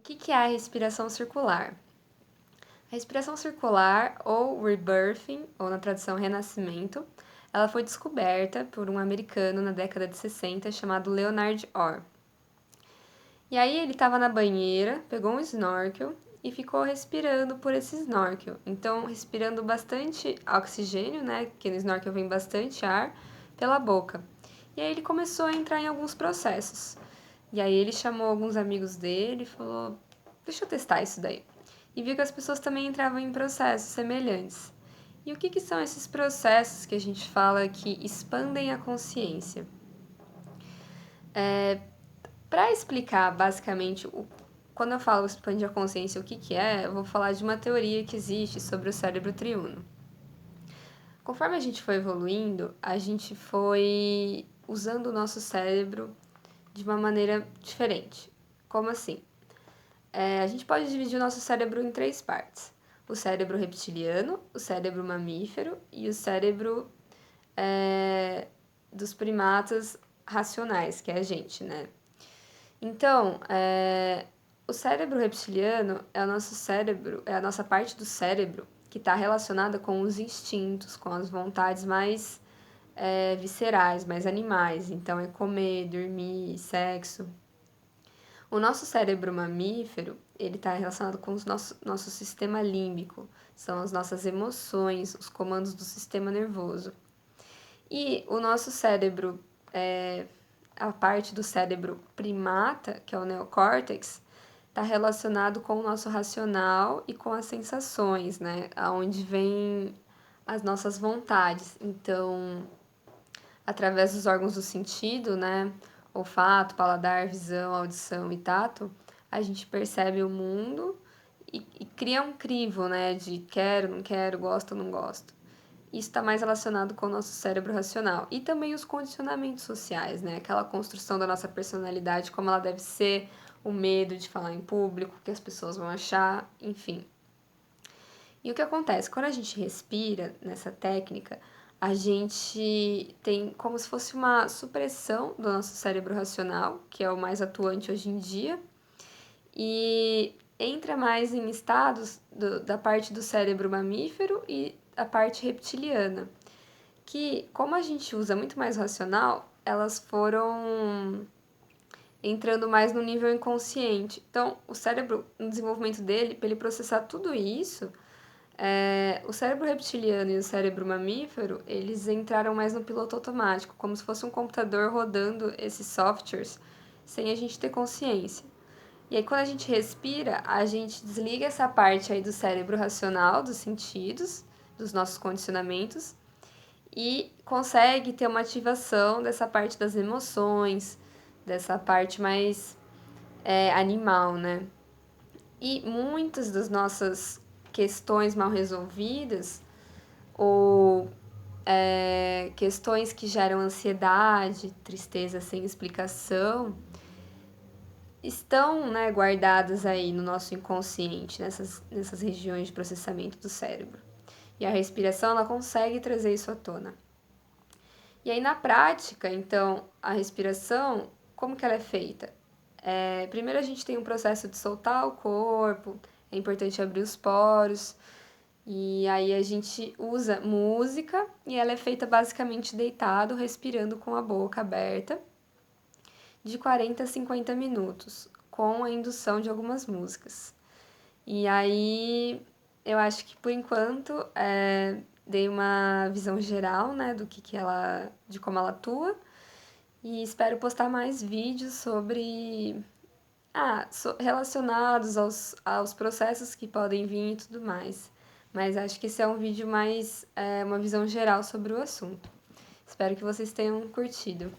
que é a respiração circular? A respiração circular, ou rebirthing, ou na tradução renascimento, ela foi descoberta por um americano na década de 60 chamado Leonard Orr. E aí ele estava na banheira, pegou um snorkel e ficou respirando por esse snorkel. Então, respirando bastante oxigênio, né? Porque no snorkel vem bastante ar, pela boca. E aí ele começou a entrar em alguns processos. E aí ele chamou alguns amigos dele e falou: deixa eu testar isso daí. E viu que as pessoas também entravam em processos semelhantes. E o que são esses processos que a gente fala que expandem a consciência? Para explicar basicamente quando eu falo expandir a consciência, o que é, eu vou falar de uma teoria que existe sobre o cérebro triuno. Conforme a gente foi evoluindo, a gente foi usando o nosso cérebro de uma maneira diferente. Como assim? A gente pode dividir o nosso cérebro em três partes: o cérebro reptiliano, o cérebro mamífero e o cérebro dos primatas racionais, que é a gente, né? Então, o cérebro reptiliano é o nosso cérebro, é a nossa parte do cérebro que está relacionada com os instintos, com as vontades mais viscerais, mais animais. Então, é comer, dormir, sexo. O nosso cérebro mamífero, ele está relacionado com o nosso sistema límbico, são as nossas emoções, os comandos do sistema nervoso. E o nosso cérebro, a parte do cérebro primata, que é o neocórtex, está relacionado com o nosso racional e com as sensações, né? Aonde vem as nossas vontades. Então, através dos órgãos do sentido, né? Olfato, paladar, visão, audição e tato, a gente percebe o mundo e cria um crivo, né? De quero, não quero, gosto, não gosto. Isso está mais relacionado com o nosso cérebro racional. E também os condicionamentos sociais, né? Aquela construção da nossa personalidade, como ela deve ser, o medo de falar em público, o que as pessoas vão achar, enfim. E o que acontece? Quando a gente respira nessa técnica, a gente tem como se fosse uma supressão do nosso cérebro racional, que é o mais atuante hoje em dia, e entra mais em estados da parte do cérebro mamífero e a parte reptiliana, que, como a gente usa muito mais racional, elas foram entrando mais no nível inconsciente. Então, o cérebro, no desenvolvimento dele, para ele processar tudo isso, o cérebro reptiliano e o cérebro mamífero, eles entraram mais no piloto automático, como se fosse um computador rodando esses softwares sem a gente ter consciência. E aí, quando a gente respira, a gente desliga essa parte aí do cérebro racional, dos sentidos, dos nossos condicionamentos, e consegue ter uma ativação dessa parte das emoções, dessa parte mais animal, né? E muitas das nossas questões mal resolvidas ou questões que geram ansiedade, tristeza sem explicação, estão, né, guardadas aí no nosso inconsciente, nessas regiões de processamento do cérebro. E a respiração, ela consegue trazer isso à tona. E aí, na prática, então, a respiração, como que ela é feita? Primeiro a gente tem um processo de soltar o corpo, é importante abrir os poros, e aí a gente usa música, e ela é feita basicamente deitado, respirando com a boca aberta, de 40 a 50 minutos, com a indução de algumas músicas. E aí, eu acho que por enquanto dei uma visão geral, né, de como ela atua, e espero postar mais vídeos sobre relacionados aos processos que podem vir e tudo mais. Mas acho que esse é um vídeo mais uma visão geral sobre o assunto. Espero que vocês tenham curtido.